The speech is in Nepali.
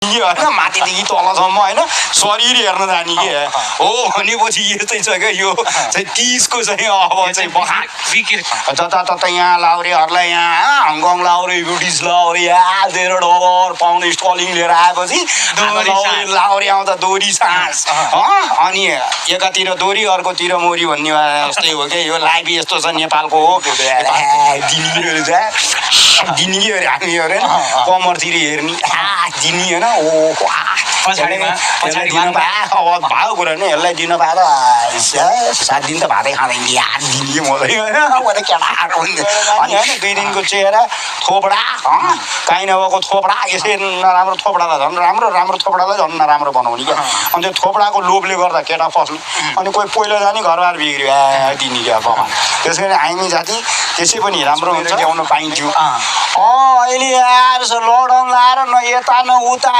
होइन माथिदेखि तलसम्म होइन शरीर हेर्न जाने कि हो भनेपछि यस्तै छ क्या यो चाहिँ 30को चाहिँ अब चाहिँ जताततै यहाँ लाउरेहरूलाई यहाँ हङकङ लाउरे ब्रिटिस लाउरे यहाँ 1.5 डलर पाउने स्टलिङ लिएर आएपछि लाउरे आउँदा दोरी सास अनि एकातिर दोरी अर्कोतिर मोरी भन्ने जस्तै हो क्या यो लाइभ यस्तो छ नेपालको हो दिने कि अरे हामी अरे कमरतिर हेर्ने दिने होइन दिन पाए अब भएको कुरा नै यसलाई दिन पाए त 7 दिन त भातै खाँदैन याद दिने मलाई होइन केटा आएको अनि होइन 2 दिनको चेहरा थोपडा काहीँ नभएको थोपडा यसै नराम्रो थोपडालाई झन् राम्रो थोपडालाई झन् नराम्रो बनाउने क्या अनि त्यो थोपडाको लोभले गर्दा केटा फस्नु अनि कोही पहिलो जाने घरबार बिग्रियो दिने क्या बमान त्यस कारण हामी जाति त्यसै पनि राम्रो हुन्छ ल्याउन पाइन्थ्यो अहिले यार लकडाउन लाएर न यता न उता